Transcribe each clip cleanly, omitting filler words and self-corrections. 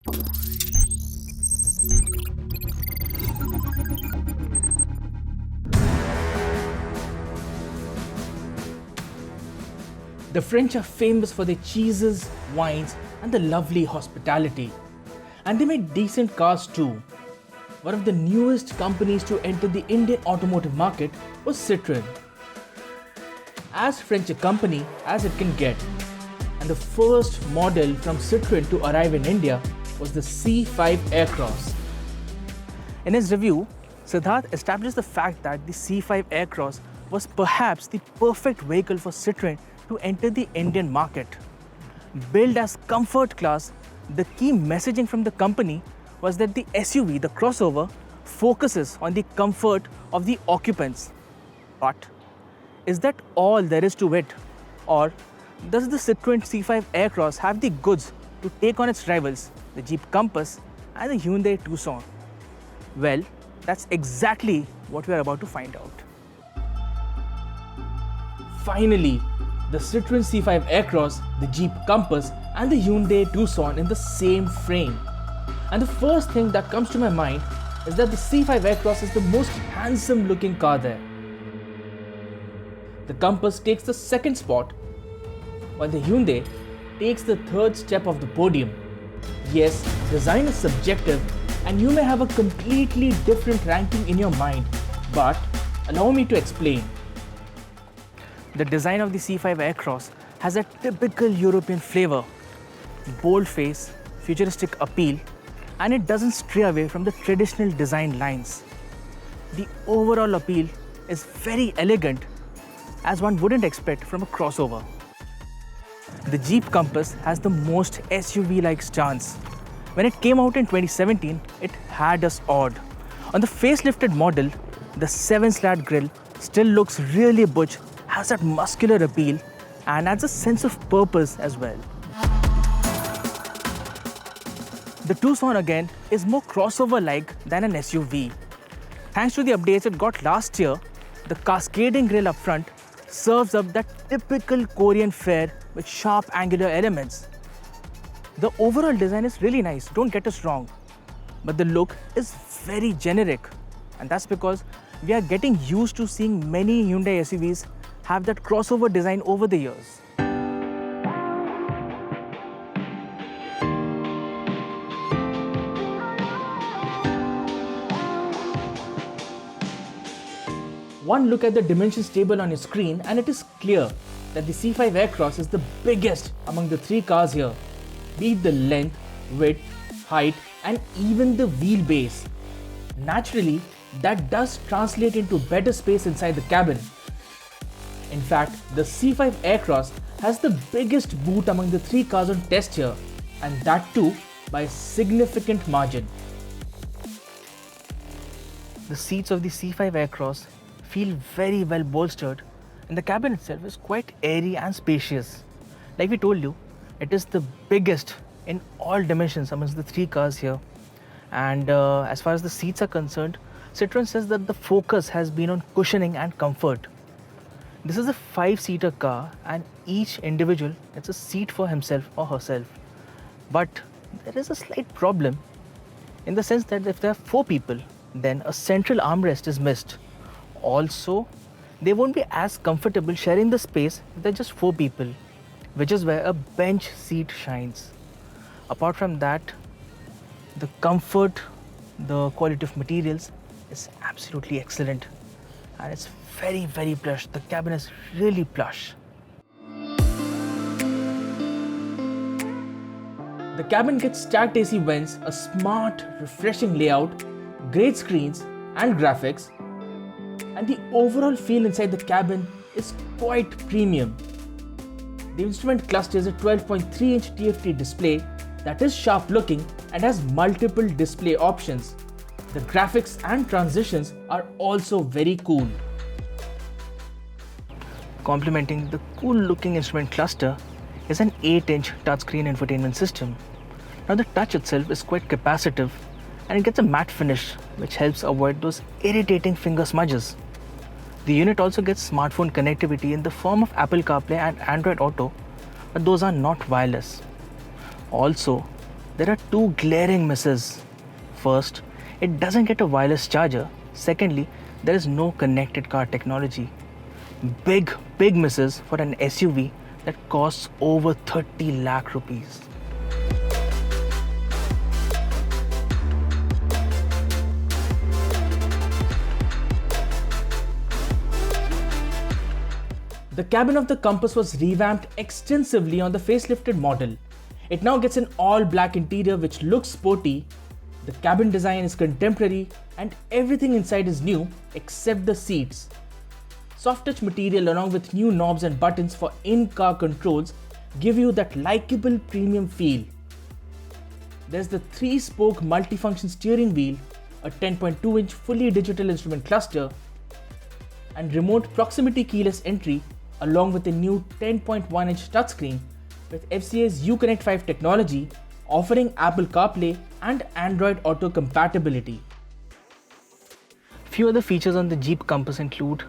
The French are famous for their cheeses, wines, and the lovely hospitality. And they make decent cars too. One of the newest companies to enter the Indian automotive market was Citroen. As French a company as it can get. And the first model from Citroen to arrive in India was the C5 Aircross. In his review, Siddharth established the fact that the C5 Aircross was perhaps the perfect vehicle for Citroen to enter the Indian market. Billed as comfort class, the key messaging from the company was that the SUV, the crossover, focuses on the comfort of the occupants. But is that all there is to it? Or does the Citroen C5 Aircross have the goods to take on its rivals, the Jeep Compass and the Hyundai Tucson? Well, that's exactly what we are about to find out. Finally, the Citroen C5 Aircross, the Jeep Compass and the Hyundai Tucson in the same frame. And the first thing that comes to my mind is that the C5 Aircross is the most handsome looking car there. The Compass takes the second spot, while the Hyundai takes the third step of the podium. Yes, design is subjective and you may have a completely different ranking in your mind, but allow me to explain. The design of the C5 Aircross has a typical European flavor, bold face, futuristic appeal, and it doesn't stray away from the traditional design lines. The overall appeal is very elegant, as one wouldn't expect from a crossover. The Jeep Compass has the most SUV-like stance. When it came out in 2017, it had us awed. On the facelifted model, the 7-slat grille still looks really butch, has that muscular appeal, and adds a sense of purpose as well. The Tucson again is more crossover-like than an SUV. Thanks to the updates it got last year, the cascading grille up front serves up that typical Korean fare with sharp angular elements. The overall design is really nice, don't get us wrong, but the look is very generic, and that's because we are getting used to seeing many Hyundai SUVs have that crossover design over the years. One look at the dimensions table on your screen and it is clear that the C5 Aircross is the biggest among the three cars here, be it the length, width, height and even the wheelbase. Naturally, that does translate into better space inside the cabin. In fact, the C5 Aircross has the biggest boot among the three cars on test here, and that too by a significant margin. The seats of the C5 Aircross feel very well bolstered, and the cabin itself is quite airy and spacious. Like we told you, it is the biggest in all dimensions amongst the three cars here. And as far as the seats are concerned, Citroen says that the focus has been on cushioning and comfort. This is a 5-seater car and each individual gets a seat for himself or herself. But there is a slight problem in the sense that if there are 4 people, then a central armrest is missed. Also, they won't be as comfortable sharing the space if they're just 4 people, which is where a bench seat shines. Apart from that, the comfort, the quality of materials is absolutely excellent, and it's very, very plush. The cabin is really plush. The cabin gets stacked AC vents, a smart, refreshing layout, great screens and graphics, and the overall feel inside the cabin is quite premium. The instrument cluster is a 12.3-inch TFT display that is sharp looking and has multiple display options. The graphics and transitions are also very cool. Complementing the cool looking instrument cluster is an 8-inch touchscreen infotainment system. Now the touch itself is quite capacitive and it gets a matte finish which helps avoid those irritating finger smudges. The unit also gets smartphone connectivity in the form of Apple CarPlay and Android Auto, but those are not wireless. Also, there are two glaring misses. First, it doesn't get a wireless charger. Secondly, there is no connected car technology. Big misses for an SUV that costs over 30 lakh rupees. The cabin of the Compass was revamped extensively on the facelifted model. It now gets an all-black interior which looks sporty. The cabin design is contemporary and everything inside is new except the seats. Soft touch material along with new knobs and buttons for in-car controls give you that likable premium feel. There's the 3-spoke multifunction steering wheel, a 10.2-inch fully digital instrument cluster, and remote proximity keyless entry along with a new 10.1-inch touchscreen with FCA's Uconnect 5 technology offering Apple CarPlay and Android Auto compatibility. Few other features on the Jeep Compass include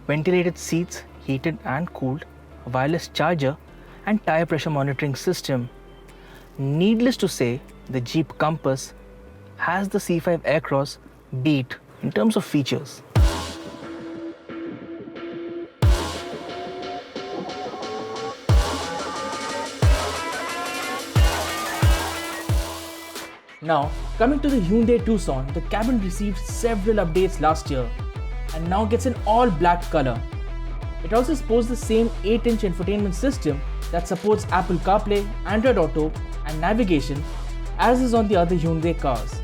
ventilated seats, heated and cooled, a wireless charger and tire pressure monitoring system. Needless to say, the Jeep Compass has the C5 Aircross beat in terms of features. Now, coming to the Hyundai Tucson, the cabin received several updates last year and now gets an all-black color. It also sports the same 8-inch infotainment system that supports Apple CarPlay, Android Auto and navigation as is on the other Hyundai cars.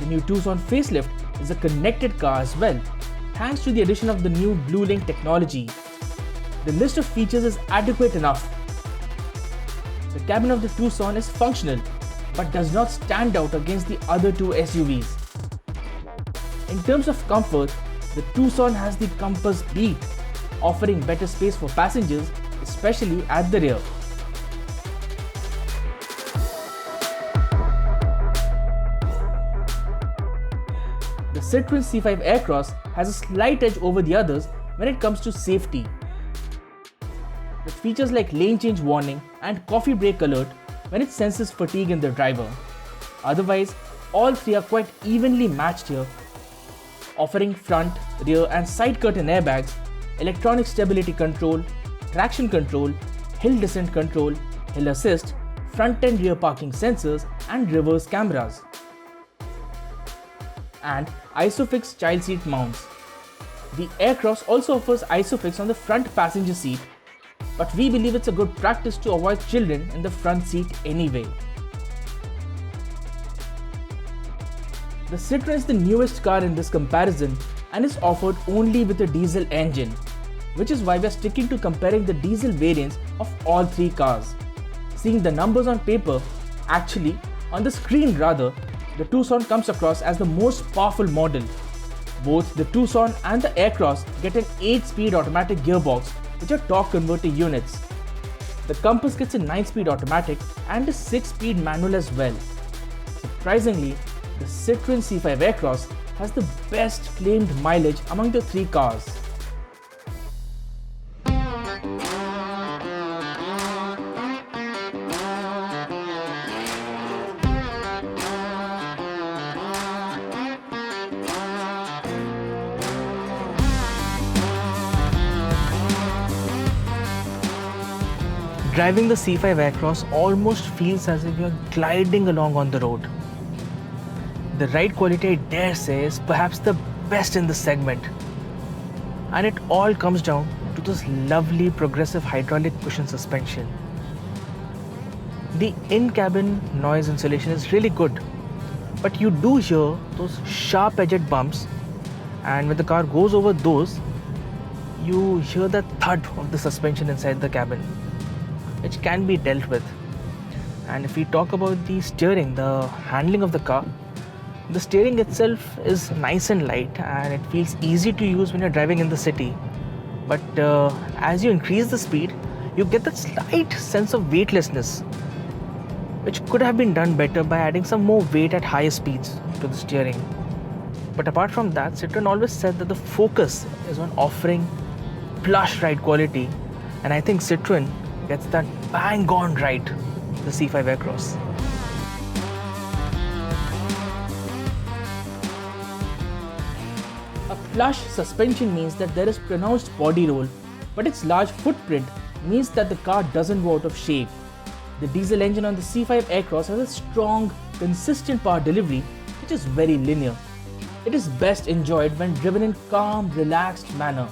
The new Tucson facelift is a connected car as well, thanks to the addition of the new BLUELINK technology. The list of features is adequate enough. The cabin of the Tucson is functional but does not stand out against the other two SUVs. In terms of comfort, the Tucson has the Compass beat, offering better space for passengers, especially at the rear. The Citroen C5 Aircross has a slight edge over the others when it comes to safety. With features like lane change warning and coffee break alert when it senses fatigue in the driver. Otherwise, all three are quite evenly matched here, offering front, rear and side curtain airbags, electronic stability control, traction control, hill descent control, hill assist, front and rear parking sensors and reverse cameras, and ISOFIX child seat mounts. The Aircross also offers ISOFIX on the front passenger seat, but we believe it's a good practice to avoid children in the front seat anyway. The Citroen is the newest car in this comparison and is offered only with a diesel engine, which is why we are sticking to comparing the diesel variants of all three cars. Seeing the numbers on paper, actually on the screen rather, the Tucson comes across as the most powerful model. Both the Tucson and the Aircross get an 8-speed automatic gearbox, which are torque converter units. The Compass gets a 9-speed automatic and a 6-speed manual as well. Surprisingly, the Citroen C5 Aircross has the best claimed mileage among the three cars. Driving the C5 Aircross almost feels as if you're gliding along on the road. The ride quality, I dare say, is perhaps the best in this segment. And it all comes down to this lovely progressive hydraulic cushion suspension. The in-cabin noise insulation is really good, but you do hear those sharp-edged bumps, and when the car goes over those, you hear the thud of the suspension inside the cabin, which can be dealt with. And if we talk about the steering, the handling of the car, the steering itself is nice and light and it feels easy to use when you're driving in the city. But as you increase the speed, you get that slight sense of weightlessness, which could have been done better by adding some more weight at higher speeds to the steering. But apart from that, Citroen always said that the focus is on offering plush ride quality, and I think Citroen gets that bang on right, the C5 Aircross. Plush suspension means that there is pronounced body roll, but its large footprint means that the car doesn't go out of shape. The diesel engine on the C5 Aircross has a strong, consistent power delivery which is very linear. It is best enjoyed when driven in calm, relaxed manner.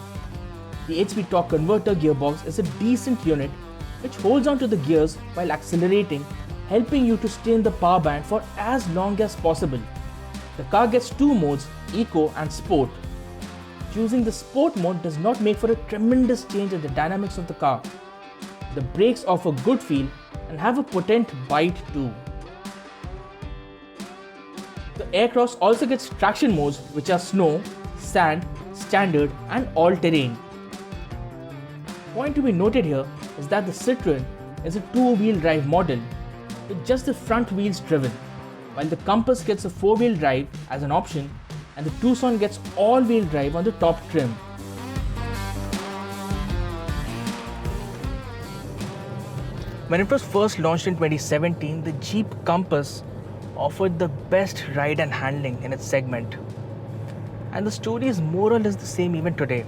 The 8-speed torque converter gearbox is a decent unit which holds on to the gears while accelerating, helping you to stay in the power band for as long as possible. The car gets two modes, Eco and Sport. Choosing the Sport mode does not make for a tremendous change in the dynamics of the car. The brakes offer good feel and have a potent bite too. The Aircross also gets traction modes which are Snow, Sand, Standard and All-Terrain. Point to be noted here is that the Citroen is a two-wheel drive model with just the front wheels driven, while the Compass gets a four-wheel drive as an option and the Tucson gets all-wheel drive on the top trim. When it was first launched in 2017, the Jeep Compass offered the best ride and handling in its segment. And the story is more or less the same even today.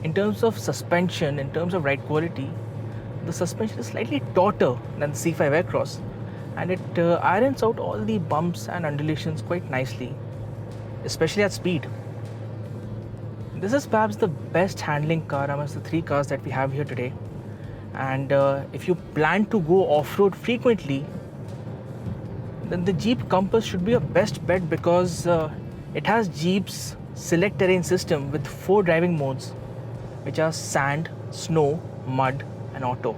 In terms of suspension, in terms of ride quality, the suspension is slightly tauter than the C5 Aircross, and it irons out all the bumps and undulations quite nicely, especially at speed. This is perhaps the best handling car amongst the three cars that we have here today. And if you plan to go off-road frequently, then the Jeep Compass should be your best bet because it has Jeep's select terrain system with 4 driving modes, which are sand, snow, mud and auto.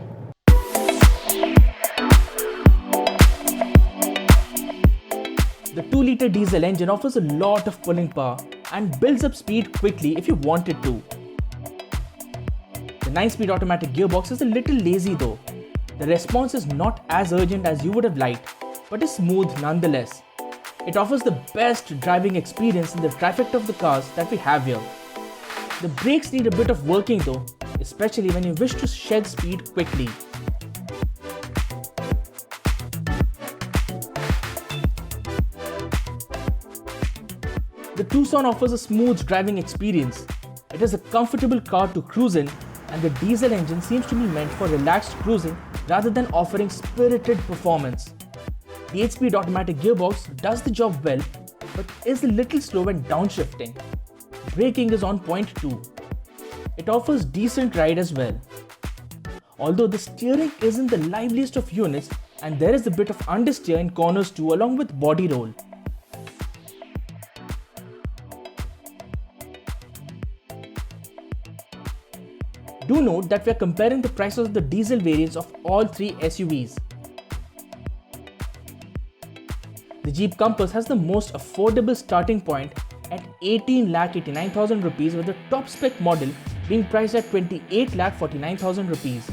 The 2-liter diesel engine offers a lot of pulling power and builds up speed quickly if you want it to. The 9-speed automatic gearbox is a little lazy though. The response is not as urgent as you would have liked, but is smooth nonetheless. It offers the best driving experience in the trifecta of the cars that we have here. The brakes need a bit of working though, especially when you wish to shed speed quickly. The Tucson offers a smooth driving experience. It is a comfortable car to cruise in, and the diesel engine seems to be meant for relaxed cruising rather than offering spirited performance. The 8-speed automatic gearbox does the job well, but is a little slow when downshifting. Braking is on point too. It offers decent ride as well. Although the steering isn't the liveliest of units, and there is a bit of understeer in corners too along with body roll. Do note that we are comparing the prices of the diesel variants of all three SUVs. The Jeep Compass has the most affordable starting point at 18,89,000 rupees, with the top spec model being priced at 28,49,000 rupees,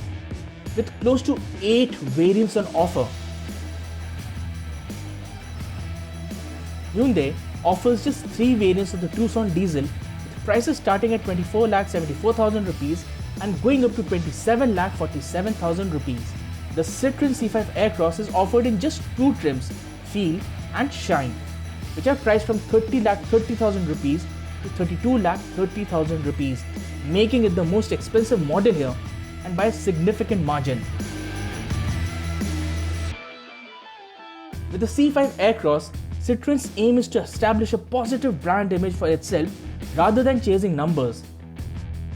with close to 8 variants on offer. Hyundai offers just 3 variants of the Tucson diesel, with prices starting at 24,74,000 rupees and going up to 27,47,000 rupees. The Citroen C5 Aircross is offered in just 2 trims, Feel and Shine, which are priced from 30,30,000 rupees to 32,30,000 rupees, making it the most expensive model here and by a significant margin. With the C5 Aircross, Citroen's aim is to establish a positive brand image for itself rather than chasing numbers.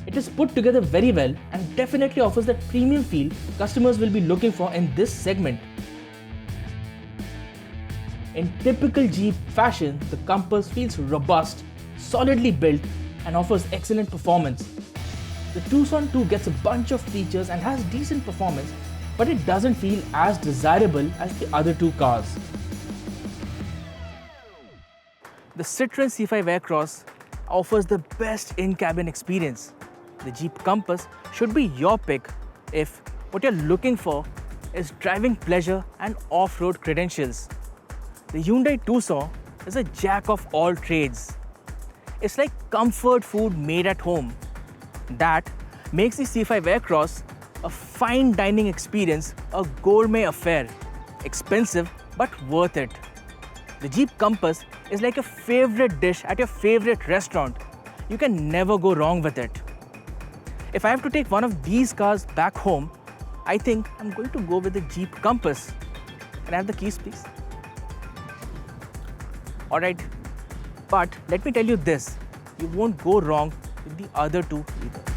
It is put together very well and definitely offers that premium feel customers will be looking for in this segment. In typical Jeep fashion, the Compass feels robust, solidly built and offers excellent performance. The Tucson too gets a bunch of features and has decent performance, but it doesn't feel as desirable as the other 2 cars. The Citroen C5 Aircross offers the best in-cabin experience. The Jeep Compass should be your pick if what you're looking for is driving pleasure and off-road credentials. The Hyundai Tucson is a jack of all trades. It's like comfort food made at home. That makes the C5 Aircross a fine dining experience, a gourmet affair. Expensive but worth it. The Jeep Compass is like a favorite dish at your favorite restaurant. You can never go wrong with it. If I have to take one of these cars back home, I think I'm going to go with the Jeep Compass. Can I have the keys, please? Alright, but let me tell you this, you won't go wrong with the other two either.